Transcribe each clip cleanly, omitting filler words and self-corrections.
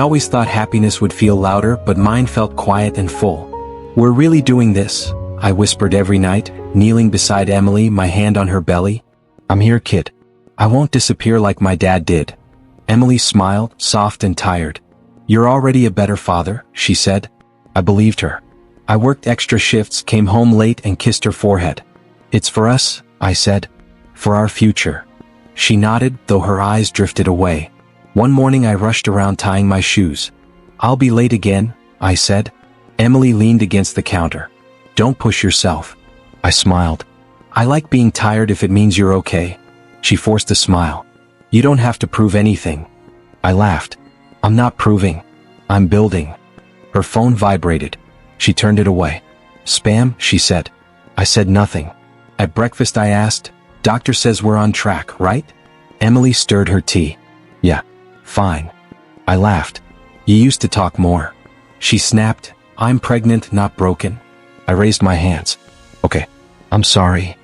always thought happiness would feel louder, but mine felt quiet and full. "We're really doing this," I whispered every night, kneeling beside Emily, my hand on her belly. "I'm here, kid. I won't disappear like my dad did." Emily smiled, soft and tired. "You're already a better father," she said. I believed her. I worked extra shifts, came home late and kissed her forehead. "It's for us," I said. "For our future." She nodded, though her eyes drifted away. One morning I rushed around tying my shoes. "I'll be late again," I said. Emily leaned against the counter. "Don't push yourself." I smiled. "I like being tired if it means you're okay." She forced a smile. "You don't have to prove anything." I laughed. "I'm not proving. I'm building." Her phone vibrated. She turned it away. "Spam," she said. I said nothing. At breakfast I asked, "Doctor says we're on track, right?" Emily stirred her tea. "Yeah. Fine." I laughed. "You used to talk more." She snapped, "I'm pregnant, not broken." I raised my hands. "Okay. I'm sorry."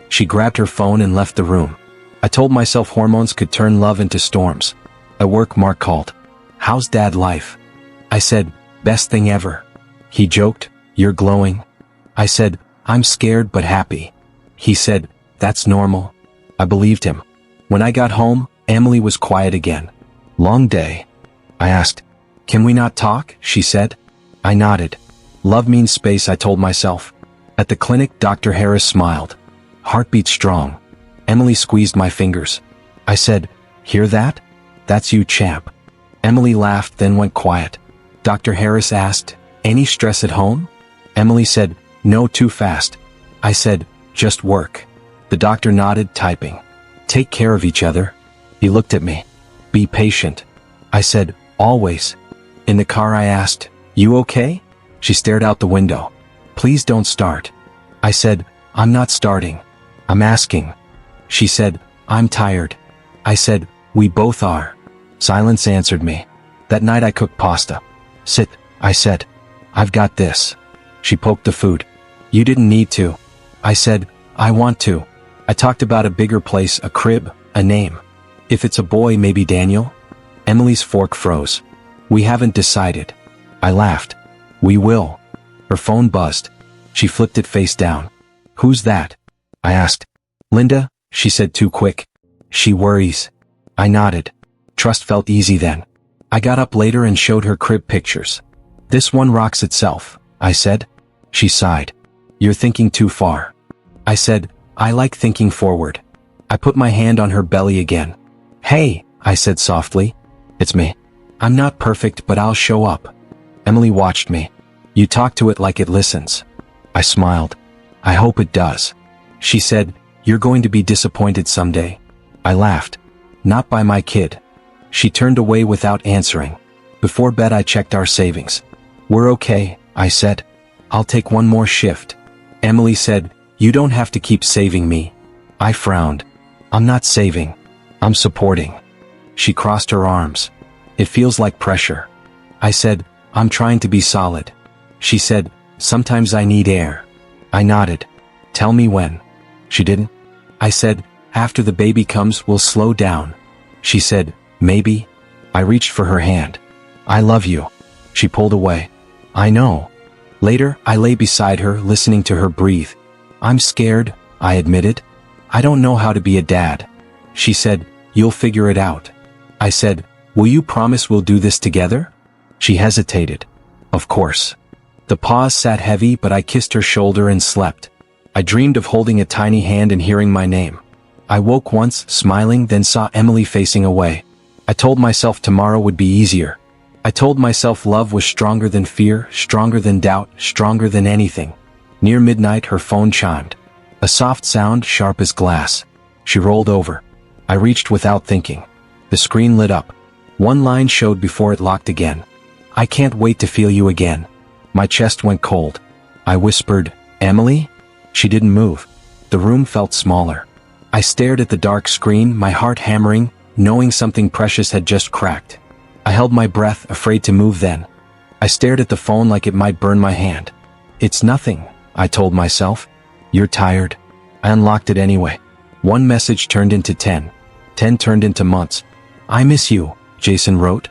She grabbed her phone and left the room. I told myself hormones could turn love into storms. At work, Mark called. "How's dad life?" I said, "Best thing ever." He joked, "You're glowing." I said, "I'm scared but happy." He said, "That's normal." I believed him. When I got home, Emily was quiet again. "Long day?" I asked. "Can we not talk?" she said. I nodded. "Love means space," I told myself. At the clinic, Dr. Harris smiled. "Heartbeat strong." Emily squeezed my fingers. I said, "Hear that? That's you, champ." Emily laughed, then went quiet. Dr. Harris asked, "Any stress at home?" Emily said, "No, too fast." I said, "Just work." The doctor nodded, typing. "Take care of each other." He looked at me. "Be patient." I said, "Always." In the car I asked, "You okay?" She stared out the window. "Please don't start." I said, "I'm not starting. I'm asking." She said, "I'm tired." I said, "We both are." Silence answered me. That night I cooked pasta. "Sit," I said. "I've got this." She poked the food. "You didn't need to." I said, "I want to." I talked about a bigger place, a crib, a name. "If it's a boy, maybe Daniel?" Emily's fork froze. "We haven't decided." I laughed. "We will." Her phone buzzed. She flipped it face down. "Who's that?" I asked. "Linda," she said, too quick. "She worries." I nodded. Trust felt easy then. I got up later and showed her crib pictures. "This one rocks itself," I said. She sighed. "You're thinking too far." I said, "I like thinking forward." I put my hand on her belly again. "Hey," I said softly. "It's me. I'm not perfect, but I'll show up." Emily watched me. "You talk to it like it listens." I smiled. "I hope it does." She said, "You're going to be disappointed someday." I laughed. "Not by my kid." She turned away without answering. Before bed I checked our savings. "We're okay," I said. "I'll take one more shift." Emily said, "You don't have to keep saving me." I frowned. "I'm not saving. I'm supporting." She crossed her arms. "It feels like pressure." I said, "I'm trying to be solid." She said, "Sometimes I need air." I nodded. "Tell me when." She didn't. I said, "After the baby comes, we'll slow down." She said, "Maybe." I reached for her hand. "I love you." She pulled away. "I know." Later, I lay beside her, listening to her breathe. "I'm scared," I admitted. "I don't know how to be a dad." She said, "You'll figure it out." I said, "Will you promise we'll do this together?" She hesitated. "Of course." The pause sat heavy, but I kissed her shoulder and slept. I dreamed of holding a tiny hand and hearing my name. I woke once, smiling, then saw Emily facing away. I told myself tomorrow would be easier. I told myself love was stronger than fear, stronger than doubt, stronger than anything. Near midnight her phone chimed. A soft sound, sharp as glass. She rolled over. I reached without thinking. The screen lit up. One line showed before it locked again. "I can't wait to feel you again." My chest went cold. I whispered, "Emily?" She didn't move. The room felt smaller. I stared at the dark screen, my heart hammering, knowing something precious had just cracked. I held my breath, afraid to move then. I stared at the phone like it might burn my hand. "It's nothing," I told myself. "You're tired." I unlocked it anyway. One message turned into 10. 10 turned into months. "I miss you," Jason wrote.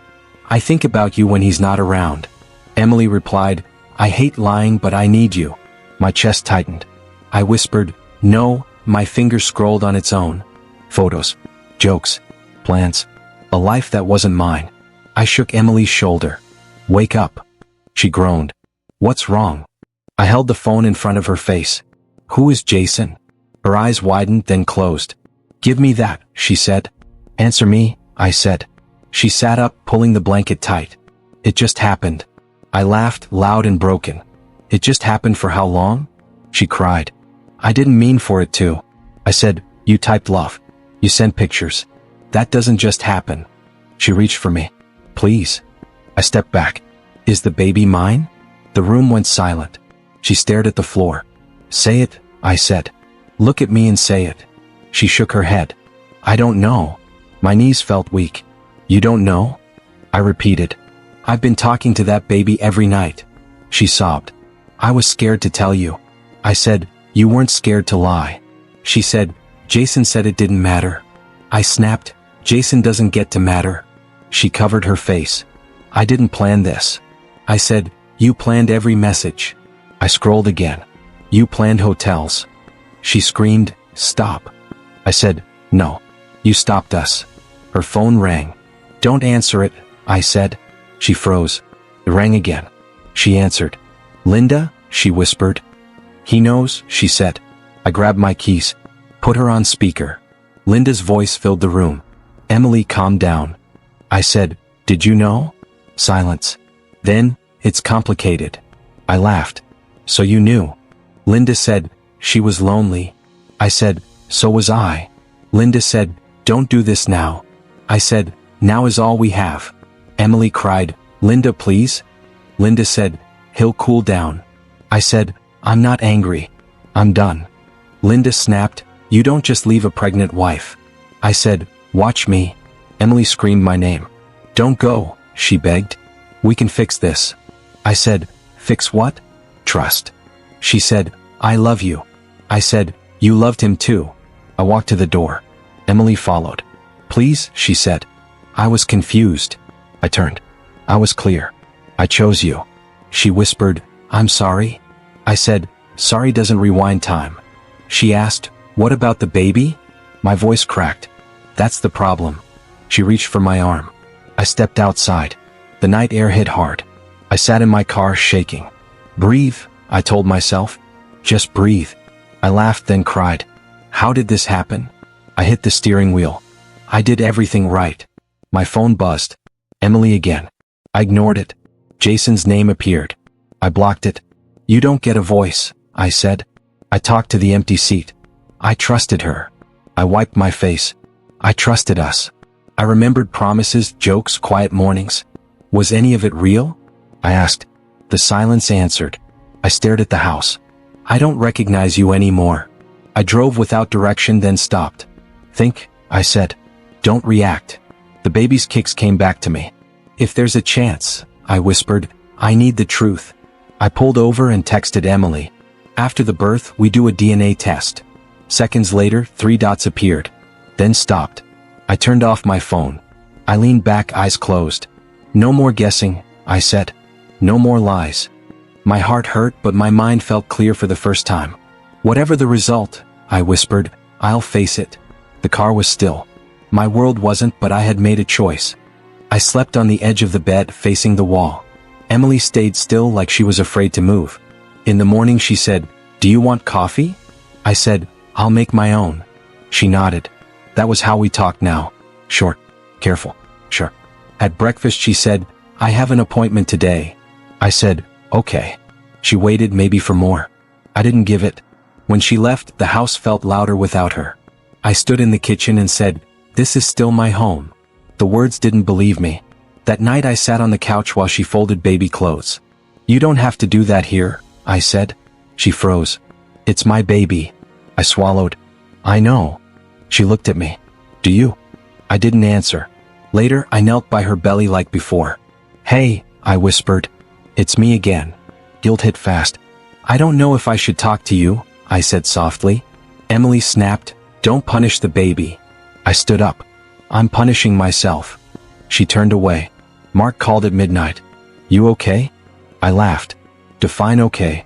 I think about you when he's not around. Emily replied, I hate lying but I need you. My chest tightened. I whispered, no, my finger scrolled on its own. Photos, jokes, plans, a life that wasn't mine. I shook Emily's shoulder. Wake up. She groaned. What's wrong? I held the phone in front of her face. Who is Jason? Her eyes widened then closed. Give me that, she said. Answer me, I said. She sat up, pulling the blanket tight. It just happened. I laughed, loud and broken. It just happened for how long? She cried. I didn't mean for it to. I said, you typed love. You sent pictures. That doesn't just happen. She reached for me. Please. I stepped back. Is the baby mine? The room went silent. She stared at the floor. Say it, I said. Look at me and say it. She shook her head. I don't know. My knees felt weak. You don't know? I repeated. I've been talking to that baby every night. She sobbed. I was scared to tell you. I said, you weren't scared to lie. She said, Jason said it didn't matter. I snapped, Jason doesn't get to matter. She covered her face. I didn't plan this. I said, you planned every message. I scrolled again. You planned hotels. She screamed, stop. I said, no. You stopped us. Her phone rang. Don't answer it, I said. She froze. It rang again. She answered. Linda, she whispered. He knows, she said. I grabbed my keys. Put her on speaker. Linda's voice filled the room. Emily calmed down. I said, did you know? Silence. Then, it's complicated. I laughed. So you knew. Linda said, she was lonely. I said, so was I. Linda said, don't do this now. I said, now is all we have. Emily cried, Linda please? Linda said, he'll cool down. I said, I'm not angry. I'm done. Linda snapped, you don't just leave a pregnant wife. I said, watch me. Emily screamed my name. Don't go, she begged. We can fix this. I said, fix what? Trust. She said, I love you. I said, you loved him too. I walked to the door. Emily followed. Please, she said. I was confused. I turned. I was clear. I chose you. She whispered, I'm sorry. I said, sorry doesn't rewind time. She asked, what about the baby? My voice cracked. That's the problem. She reached for my arm. I stepped outside. The night air hit hard. I sat in my car shaking. Breathe, I told myself. Just breathe. I laughed then cried. How did this happen? I hit the steering wheel. I did everything right. My phone buzzed. Emily again. I ignored it. Jason's name appeared. I blocked it. You don't get a voice, I said. I talked to the empty seat. I trusted her. I wiped my face. I trusted us. I remembered promises, jokes, quiet mornings. Was any of it real? I asked. The silence answered. I stared at the house. I don't recognize you anymore. I drove without direction then stopped. Think, I said. Don't react. The baby's kicks came back to me. If there's a chance, I whispered, I need the truth. I pulled over and texted Emily. After the birth, we do a DNA test. Seconds later, 3 dots appeared. Then stopped. I turned off my phone. I leaned back, eyes closed. No more guessing, I said. No more lies. My heart hurt, but my mind felt clear for the first time. Whatever the result, I whispered, I'll face it. The car was still. My world wasn't, but I had made a choice. I slept on the edge of the bed, facing the wall. Emily stayed still like she was afraid to move. In the morning she said, do you want coffee? I said, I'll make my own. She nodded. That was how we talked now. Short. Careful. Sure. At breakfast she said, I have an appointment today. I said, okay. She waited maybe for more. I didn't give it. When she left, the house felt louder without her. I stood in the kitchen and said, this is still my home. The words didn't believe me. That night I sat on the couch while she folded baby clothes. You don't have to do that here, I said. She froze. It's my baby. I swallowed. I know. She looked at me. Do you? I didn't answer. Later, I knelt by her belly like before. Hey, I whispered. It's me again. Guilt hit fast. I don't know if I should talk to you, I said softly. Emily snapped. Don't punish the baby. I stood up. I'm punishing myself. She turned away. Mark called at midnight. You okay? I laughed. Define okay.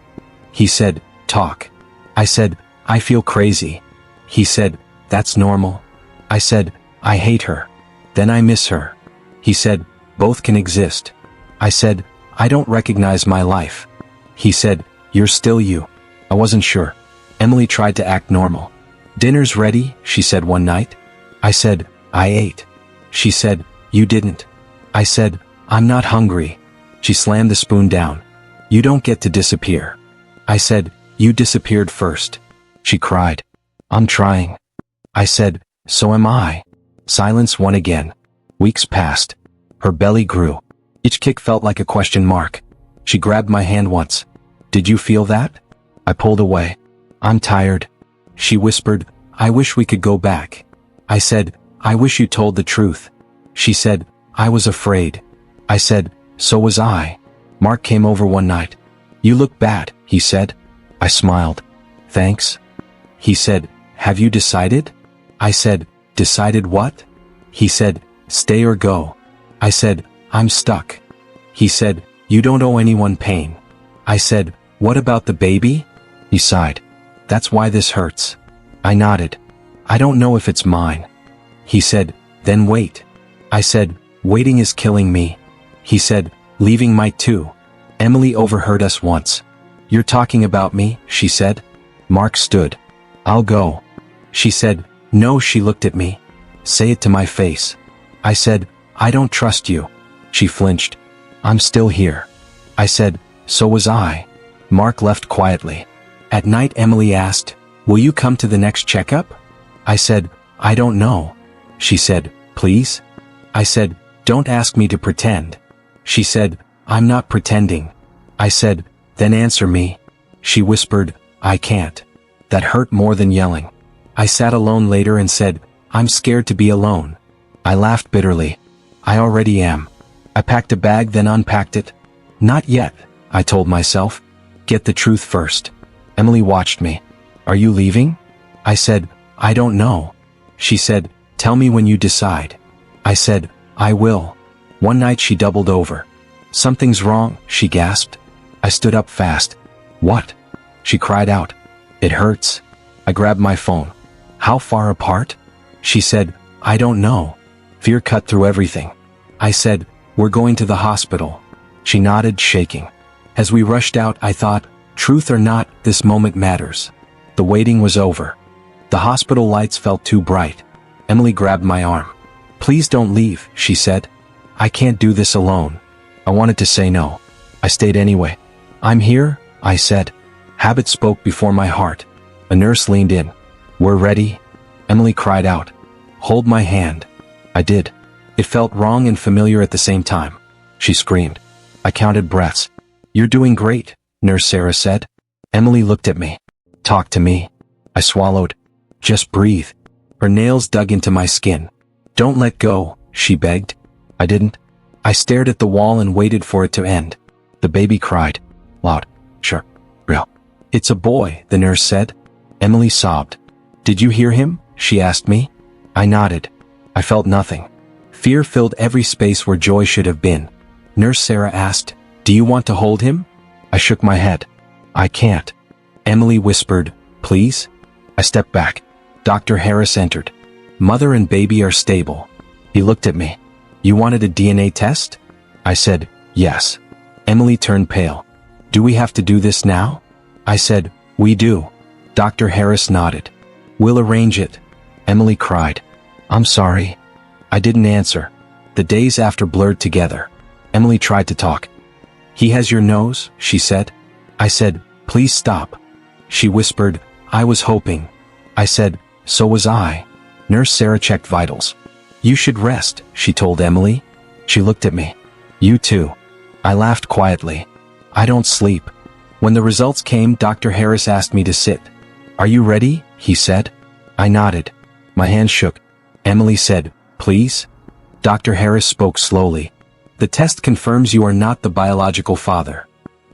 He said, talk. I said, I feel crazy. He said, that's normal. I said, I hate her. Then I miss her. He said, both can exist. I said, I don't recognize my life. He said, you're still you. I wasn't sure. Emily tried to act normal. Dinner's ready, she said one night. I said, I ate. She said, you didn't. I said, I'm not hungry. She slammed the spoon down. You don't get to disappear. I said, you disappeared first. She cried. I'm trying. I said, so am I. Silence won again. Weeks passed. Her belly grew. Each kick felt like a question mark. She grabbed my hand once. Did you feel that? I pulled away. I'm tired. She whispered, I wish we could go back. I said, I wish you told the truth. She said, I was afraid. I said, so was I. Mark came over one night. You look bad, he said. I smiled. Thanks. He said, have you decided? I said, decided what? He said, stay or go. I said, I'm stuck. He said, you don't owe anyone pain. I said, what about the baby? He sighed. That's why this hurts. I nodded. I don't know if it's mine. He said, then wait. I said, waiting is killing me. He said, leaving might too. Emily overheard us once. You're talking about me, she said. Mark stood. I'll go. She said, no. She looked at me. Say it to my face. I said, I don't trust you. She flinched. I'm still here. I said, so was I. Mark left quietly. At night Emily asked, will you come to the next checkup? I said, I don't know. She said, please? I said, don't ask me to pretend. She said, I'm not pretending. I said, then answer me. She whispered, I can't. That hurt more than yelling. I sat alone later and said, I'm scared to be alone. I laughed bitterly. I already am. I packed a bag then unpacked it. Not yet, I told myself. Get the truth first. Emily watched me. Are you leaving? I said, I don't know. She said, tell me when you decide. I said, I will. One night she doubled over. Something's wrong, she gasped. I stood up fast. What? She cried out. It hurts. I grabbed my phone. How far apart? She said, I don't know. Fear cut through everything. I said, we're going to the hospital. She nodded, shaking. As we rushed out, I thought, truth or not, this moment matters. The waiting was over. The hospital lights felt too bright. Emily grabbed my arm. Please don't leave, she said. I can't do this alone. I wanted to say no. I stayed anyway. I'm here, I said. Habit spoke before my heart. A nurse leaned in. We're ready. Emily cried out. Hold my hand. I did. It felt wrong and familiar at the same time. She screamed. I counted breaths. You're doing great, Nurse Sarah said. Emily looked at me. Talk to me. I swallowed. Just breathe. Her nails dug into my skin. Don't let go, she begged. I didn't. I stared at the wall and waited for it to end. The baby cried. Loud. Sure. Real. It's a boy, the nurse said. Emily sobbed. Did you hear him? She asked me. I nodded. I felt nothing. Fear filled every space where joy should have been. Nurse Sarah asked, do you want to hold him? I shook my head. I can't. Emily whispered, please? I stepped back. Dr. Harris entered. Mother and baby are stable. He looked at me. You wanted a DNA test? I said, yes. Emily turned pale. Do we have to do this now? I said, we do. Dr. Harris nodded. We'll arrange it. Emily cried. I'm sorry. I didn't answer. The days after blurred together. Emily tried to talk. He has your nose, she said. I said, please stop. She whispered, I was hoping. I said, so was I. Nurse Sarah checked vitals. You should rest, she told Emily. She looked at me. You too. I laughed quietly. I don't sleep. When the results came, Dr. Harris asked me to sit. Are you ready? He said. I nodded. My hand shook. Emily said, please? Dr. Harris spoke slowly. The test confirms you are not the biological father.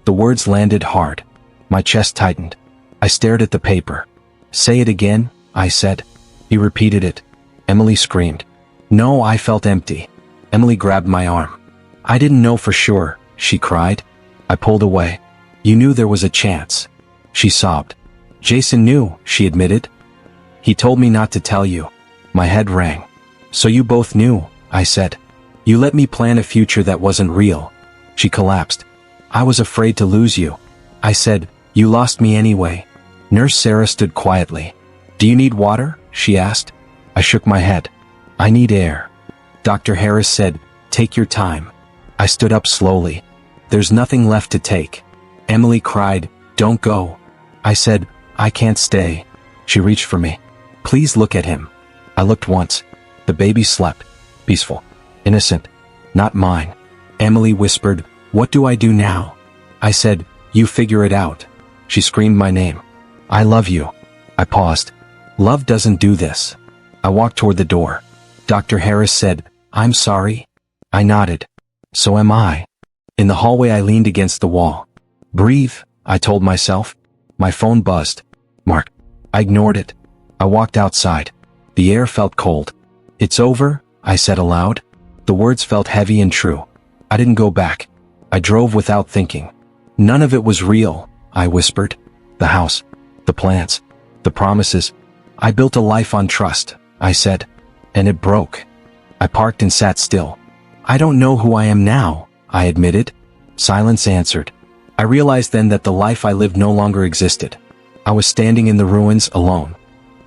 The words landed hard. My chest tightened. I stared at the paper. Say it again, I said. He repeated it. Emily screamed. No, I felt empty. Emily grabbed my arm. I didn't know for sure, she cried. I pulled away. You knew there was a chance. She sobbed. Jason knew, she admitted. He told me not to tell you. My head rang. So you both knew, I said. You let me plan a future that wasn't real. She collapsed. I was afraid to lose you. I said, you lost me anyway. Nurse Sarah stood quietly. Do you need water? She asked. I shook my head. I need air. Dr. Harris said, take your time. I stood up slowly. There's nothing left to take. Emily cried, don't go. I said, I can't stay. She reached for me. Please look at him. I looked once. The baby slept. Peaceful. Innocent. Not mine. Emily whispered, what do I do now? I said, you figure it out. She screamed my name. I love you. I paused. Love doesn't do this. I walked toward the door. Dr. Harris said, I'm sorry. I nodded. So am I. In the hallway I leaned against the wall. Breathe, I told myself. My phone buzzed. Mark. I ignored it. I walked outside. The air felt cold. It's over, I said aloud. The words felt heavy and true. I didn't go back. I drove without thinking. None of it was real, I whispered. The house. The plans. The promises. I built a life on trust, I said. And it broke. I parked and sat still. I don't know who I am now, I admitted. Silence answered. I realized then that the life I lived no longer existed. I was standing in the ruins alone.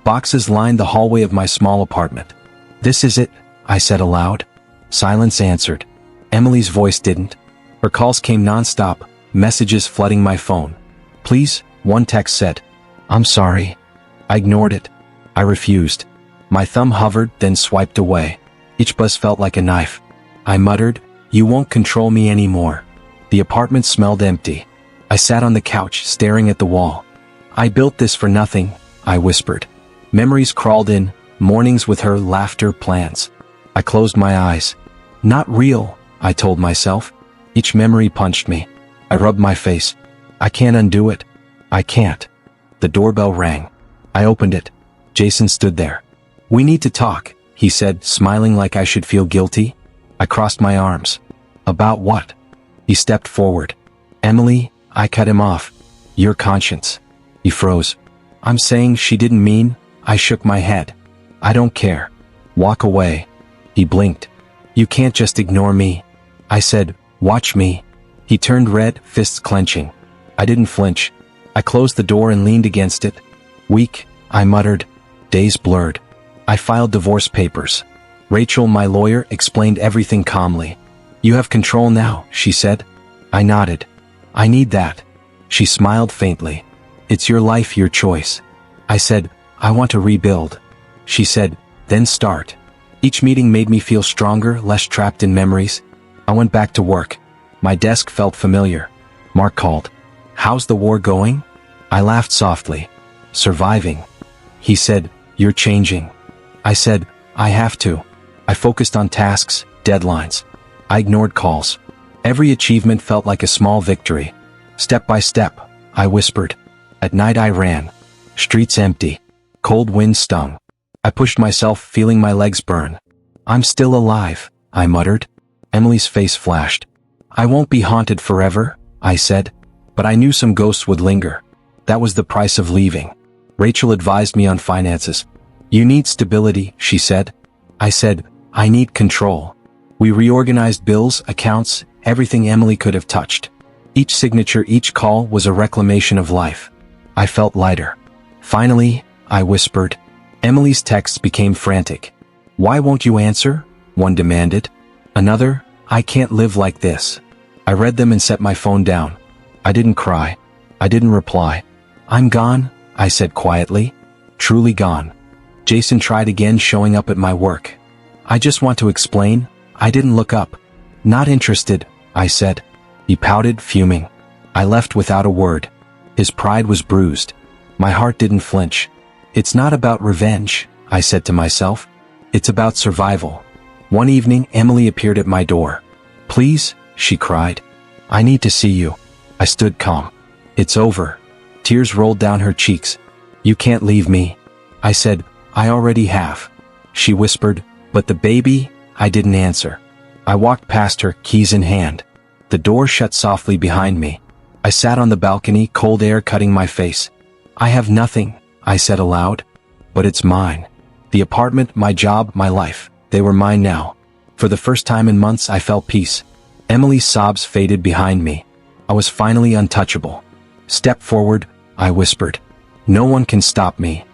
Boxes lined the hallway of my small apartment. This is it, I said aloud. Silence answered. Emily's voice didn't. Her calls came nonstop, messages flooding my phone. Please, one text said. I'm sorry. I ignored it. I refused. My thumb hovered, then swiped away. Each buzz felt like a knife. I muttered, you won't control me anymore. The apartment smelled empty. I sat on the couch, staring at the wall. I built this for nothing, I whispered. Memories crawled in, mornings with her, laughter, plans. I closed my eyes. Not real, I told myself. Each memory punched me. I rubbed my face. I can't undo it. I can't. The doorbell rang. I opened it. Jason stood there. We need to talk, he said, smiling like I should feel guilty. I crossed my arms. About what? He stepped forward. Emily, I cut him off. Your conscience. He froze. I'm saying she didn't mean. I shook my head. I don't care. Walk away. He blinked. You can't just ignore me. I said, watch me. He turned red, fists clenching. I didn't flinch. I closed the door and leaned against it. Weak, I muttered. Days blurred. I filed divorce papers. Rachel, my lawyer, explained everything calmly. You have control now, she said. I nodded. I need that. She smiled faintly. It's your life, your choice. I said, I want to rebuild. She said, then start. Each meeting made me feel stronger, less trapped in memories. I went back to work. My desk felt familiar. Mark called. How's the war going? I laughed softly. Surviving. He said, you're changing. I said, I have to. I focused on tasks, deadlines. I ignored calls. Every achievement felt like a small victory. Step by step, I whispered. At night I ran. Streets empty. Cold wind stung. I pushed myself, feeling my legs burn. I'm still alive, I muttered. Emily's face flashed. I won't be haunted forever, I said. But I knew some ghosts would linger. That was the price of leaving. Rachel advised me on finances. You need stability, she said. I said, I need control. We reorganized bills, accounts, everything Emily could have touched. Each signature, each call was a reclamation of life. I felt lighter. Finally, I whispered. Emily's texts became frantic. Why won't you answer? One demanded. Another, I can't live like this. I read them and set my phone down. I didn't cry. I didn't reply. I'm gone, I said quietly. Truly gone. Jason tried again, showing up at my work. I just want to explain. I didn't look up. Not interested, I said. He pouted, fuming. I left without a word. His pride was bruised. My heart didn't flinch. It's not about revenge, I said to myself. It's about survival. One evening, Emily appeared at my door. Please, she cried. I need to see you. I stood calm. It's over. Tears rolled down her cheeks. You can't leave me. I said, I already have. She whispered, but the baby? I didn't answer. I walked past her, keys in hand. The door shut softly behind me. I sat on the balcony, cold air cutting my face. I have nothing, I said aloud. But it's mine. The apartment, my job, my life, they were mine now. For the first time in months I felt peace. Emily's sobs faded behind me. I was finally untouchable. Step forward, I whispered. No one can stop me.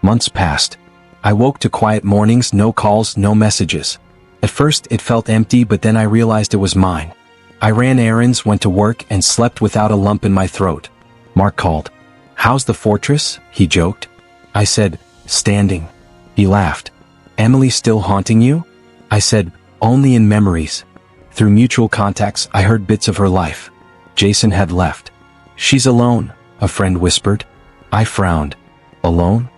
Months passed. I woke to quiet mornings, no calls, no messages. At first it felt empty, but then I realized it was mine. I ran errands, went to work, and slept without a lump in my throat. Mark called. How's the fortress? He joked. I said, standing. He laughed. Emily still haunting you? I said, only in memories. Through mutual contacts, I heard bits of her life. Jason had left. She's alone, a friend whispered. I frowned. Alone?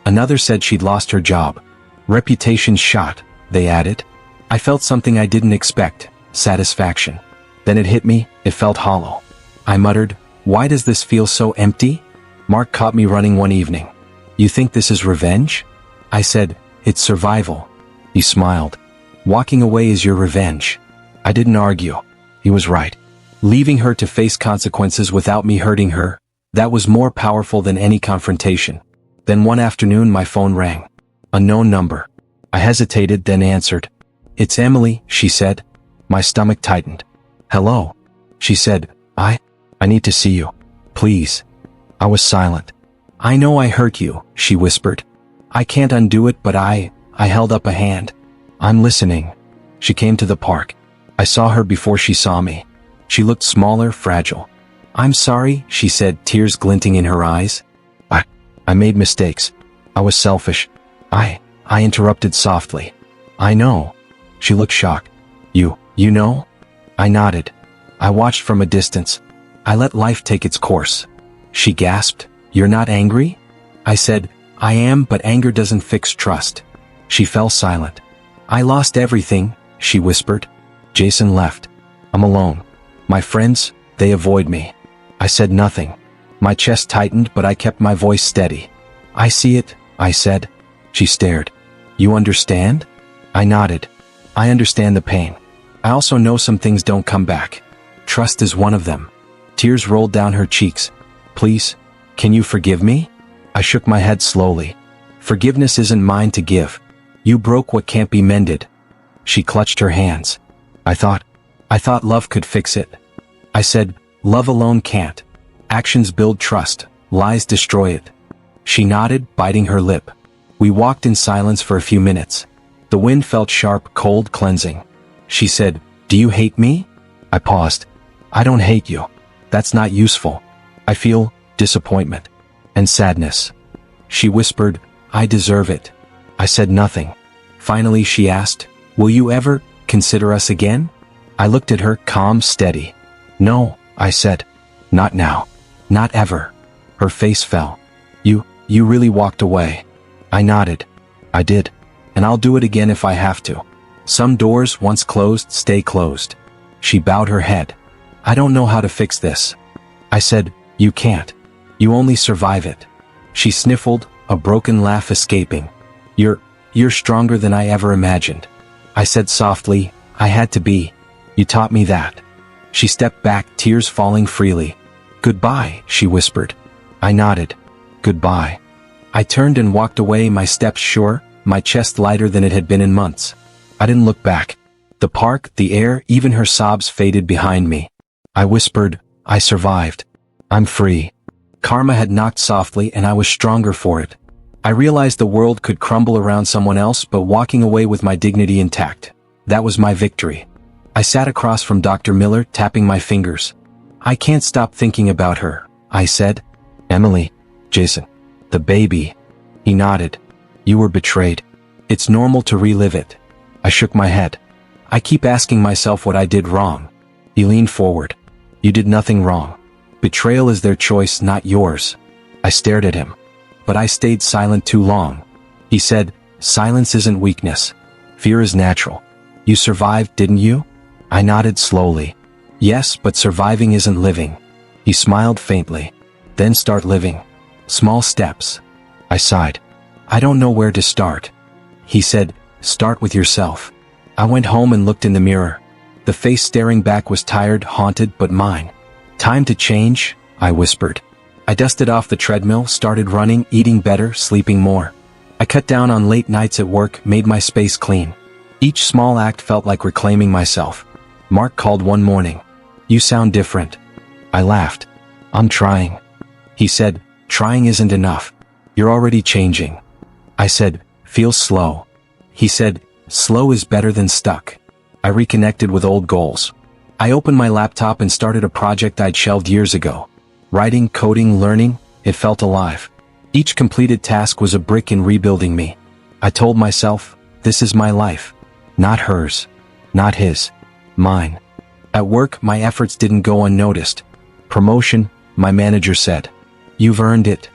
Another said she'd lost her job. Reputation shot, they added. I felt something I didn't expect, satisfaction. Then it hit me, it felt hollow. I muttered, why does this feel so empty? Mark caught me running one evening. You think this is revenge? I said, it's survival. He smiled. Walking away is your revenge. I didn't argue. He was right. Leaving her to face consequences without me hurting her, that was more powerful than any confrontation. Then one afternoon my phone rang. A known number. I hesitated, then answered. It's Emily, she said. My stomach tightened. Hello. She said, I need to see you. Please. I was silent. I know I hurt you, she whispered. I can't undo it, but I held up a hand. I'm listening. She came to the park. I saw her before she saw me. She looked smaller, fragile. I'm sorry, she said, tears glinting in her eyes. I made mistakes. I was selfish. I interrupted softly. I know. She looked shocked. You know? I nodded. I watched from a distance. I let life take its course. She gasped. You're not angry? I said, I am, but anger doesn't fix trust. She fell silent. I lost everything, she whispered. Jason left. I'm alone. My friends, they avoid me. I said nothing. My chest tightened, but I kept my voice steady. I see it, I said. She stared. You understand? I nodded. I understand the pain. I also know some things don't come back. Trust is one of them. Tears rolled down her cheeks. Please, can you forgive me? I shook my head slowly. Forgiveness isn't mine to give. You broke what can't be mended. She clutched her hands. I thought love could fix it. I said, love alone can't. Actions build trust, lies destroy it. She nodded, biting her lip. We walked in silence for a few minutes. The wind felt sharp, cold, cleansing. She said, do you hate me? I paused. I don't hate you. That's not useful. I feel disappointment and sadness. She whispered, I deserve it. I said nothing. Finally she asked, will you ever consider us again? I looked at her, calm, steady. No, I said. Not now. Not ever. Her face fell. You really walked away. I nodded. I did. And I'll do it again if I have to. Some doors, once closed, stay closed. She bowed her head. I don't know how to fix this. I said, you can't. You only survive it. She sniffled, a broken laugh escaping. You're stronger than I ever imagined. I said softly, I had to be. You taught me that. She stepped back, tears falling freely. Goodbye, she whispered. I nodded. Goodbye. I turned and walked away, my steps sure, my chest lighter than it had been in months. I didn't look back. The park, the air, even her sobs faded behind me. I whispered, I survived. I'm free. Karma had knocked softly and I was stronger for it. I realized the world could crumble around someone else, but walking away with my dignity intact. That was my victory. I sat across from Dr. Miller, tapping my fingers. I can't stop thinking about her, I said. Emily. Jason. The baby. He nodded. You were betrayed. It's normal to relive it. I shook my head. I keep asking myself what I did wrong. He leaned forward. You did nothing wrong. Betrayal is their choice, not yours. I stared at him. But I stayed silent too long. He said, silence isn't weakness. Fear is natural. You survived, didn't you? I nodded slowly. Yes, but surviving isn't living. He smiled faintly. Then start living. Small steps. I sighed. I don't know where to start. He said, start with yourself. I went home and looked in the mirror. The face staring back was tired, haunted, but mine. "Time to change," I whispered. I dusted off the treadmill, started running, eating better, sleeping more. I cut down on late nights at work, made my space clean. Each small act felt like reclaiming myself. Mark called one morning. "You sound different." I laughed. "I'm trying." He said, "Trying isn't enough. You're already changing." I said, "Feels slow." He said, "Slow is better than stuck." I reconnected with old goals. I opened my laptop and started a project I'd shelved years ago. Writing, coding, learning, it felt alive. Each completed task was a brick in rebuilding me. I told myself, this is my life. Not hers. Not his. Mine. At work, my efforts didn't go unnoticed. Promotion, my manager said. "You've earned it."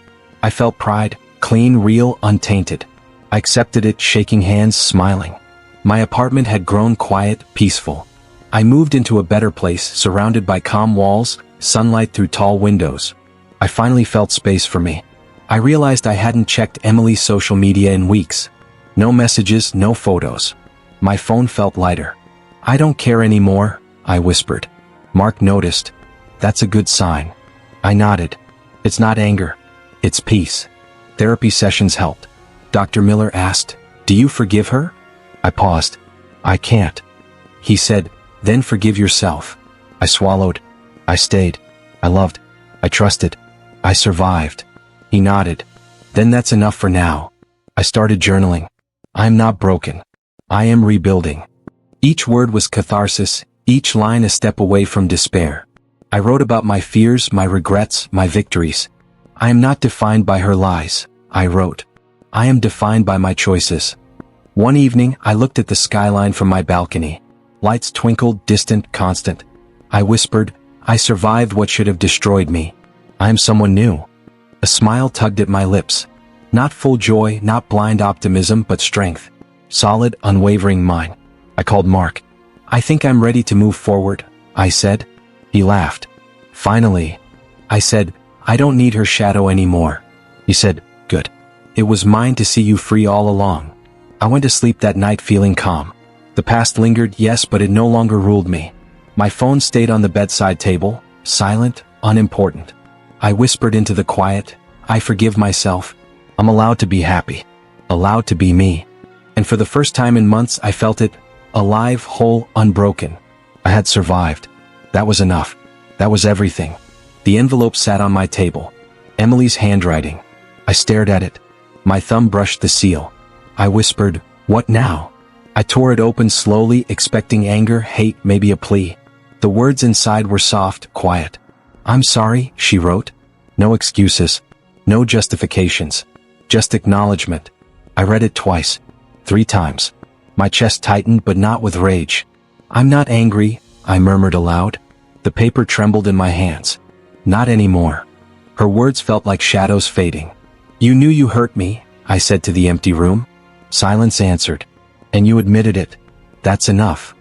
I felt pride, clean, real, untainted. I accepted it, shaking hands, smiling. My apartment had grown quiet, peaceful. I moved into a better place, surrounded by calm walls, sunlight through tall windows. I finally felt space for me. I realized I hadn't checked Emily's social media in weeks. No messages, no photos. My phone felt lighter. "I don't care anymore," I whispered. Mark noticed. "That's a good sign." I nodded. "It's not anger. It's peace." Therapy sessions helped. Dr. Miller asked, "Do you forgive her?" I paused. "I can't." He said, "Then forgive yourself." I swallowed. I stayed. I loved. I trusted. I survived. He nodded. "Then that's enough for now." I started journaling. "I'm not broken. I am rebuilding." Each word was catharsis, each line a step away from despair. I wrote about my fears, my regrets, my victories. "I am not defined by her lies," I wrote. "I am defined by my choices." One evening, I looked at the skyline from my balcony. Lights twinkled, distant, constant. I whispered, "I survived what should have destroyed me. I am someone new." A smile tugged at my lips. Not full joy, not blind optimism, but strength. Solid, unwavering mine. I called Mark. "I think I'm ready to move forward," I said. He laughed. "Finally." I said, "I don't need her shadow anymore." He said, "Good. It was mine to see you free all along." I went to sleep that night feeling calm. The past lingered, yes, but it no longer ruled me. My phone stayed on the bedside table, silent, unimportant. I whispered into the quiet, "I forgive myself. I'm allowed to be happy. Allowed to be me." And for the first time in months I felt it, alive, whole, unbroken. I had survived. That was enough. That was everything. The envelope sat on my table. Emily's handwriting. I stared at it. My thumb brushed the seal. I whispered, "What now?" I tore it open slowly, expecting anger, hate, maybe a plea. The words inside were soft, quiet. "I'm sorry," she wrote. No excuses. No justifications. Just acknowledgement. I read it twice. 3 times. My chest tightened, but not with rage. "I'm not angry," I murmured aloud. The paper trembled in my hands. "Not anymore." Her words felt like shadows fading. "You knew you hurt me," I said to the empty room. Silence answered. "And you admitted it. That's enough."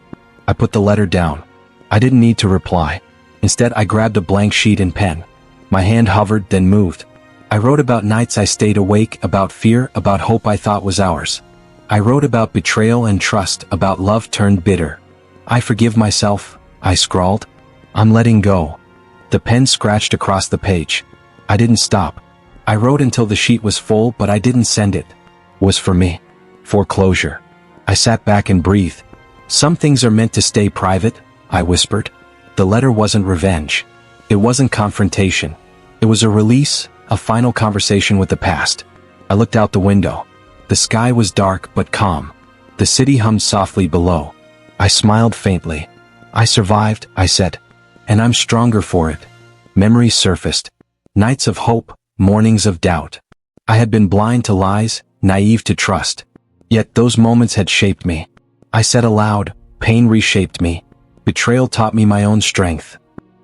I put the letter down. I didn't need to reply. Instead, I grabbed a blank sheet and pen. My hand hovered, then moved. I wrote about nights I stayed awake, about fear, about hope I thought was ours. I wrote about betrayal and trust, about love turned bitter. "I forgive myself," I scrawled. "I'm letting go." The pen scratched across the page. I didn't stop. I wrote until the sheet was full, but I didn't send it. Was for me. For closure. I sat back and breathed. "Some things are meant to stay private," I whispered. The letter wasn't revenge. It wasn't confrontation. It was a release, a final conversation with the past. I looked out the window. The sky was dark but calm. The city hummed softly below. I smiled faintly. "I survived," I said. "And I'm stronger for it." Memories surfaced. Nights of hope, mornings of doubt. I had been blind to lies, naive to trust. Yet those moments had shaped me. I said aloud, "Pain reshaped me. Betrayal taught me my own strength."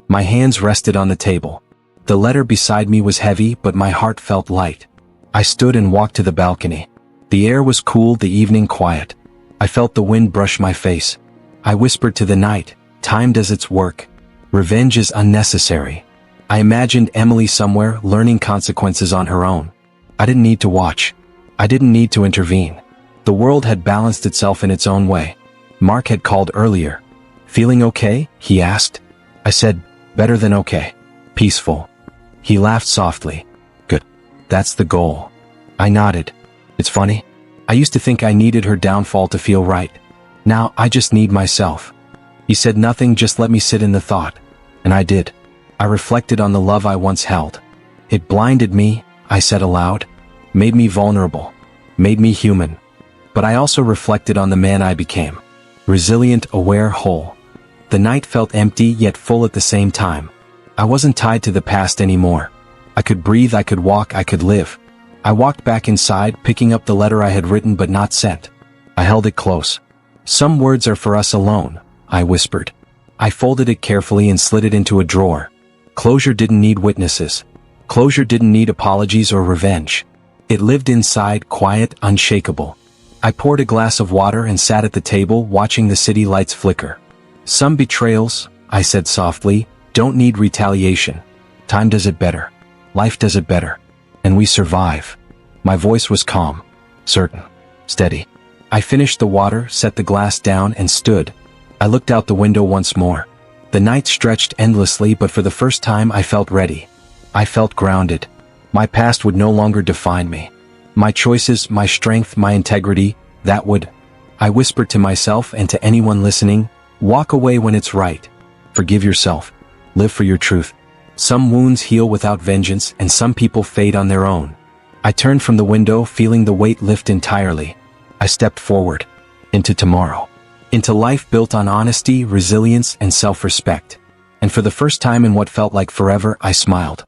My hands rested on the table. The letter beside me was heavy, but my heart felt light. I stood and walked to the balcony. The air was cool, the evening quiet. I felt the wind brush my face. I whispered to the night, "Time does its work. Revenge is unnecessary." I imagined Emily somewhere, learning consequences on her own. I didn't need to watch. I didn't need to intervene. The world had balanced itself in its own way. Mark had called earlier. Feeling okay? He asked. I said, better than okay. Peaceful. He laughed softly. Good. That's the goal. I nodded. It's funny. I used to think I needed her downfall to feel right. Now I just need myself. He said nothing, just let me sit in the thought. And I did. I reflected on the love I once held. It blinded me, I said aloud. Made me vulnerable. Made me human. But I also reflected on the man I became. Resilient, aware, whole. The night felt empty yet full at the same time. I wasn't tied to the past anymore. I could breathe, I could walk, I could live. I walked back inside, picking up the letter I had written but not sent. I held it close. Some words are for us alone, I whispered. I folded it carefully and slid it into a drawer. Closure didn't need witnesses. Closure didn't need apologies or revenge. It lived inside, quiet, unshakable. I poured a glass of water and sat at the table, watching the city lights flicker. Some betrayals, I said softly, don't need retaliation. Time does it better. Life does it better. And we survive. My voice was calm, certain, steady. I finished the water, set the glass down, and stood. I looked out the window once more. The night stretched endlessly, but for the first time I felt ready. I felt grounded. My past would no longer define me. My choices, my strength, my integrity, that would. I whispered to myself and to anyone listening, walk away when it's right. Forgive yourself. Live for your truth. Some wounds heal without vengeance, and some people fade on their own. I turned from the window, feeling the weight lift entirely. I stepped forward. Into tomorrow. Into life built on honesty, resilience, and self-respect. And for the first time in what felt like forever, I smiled.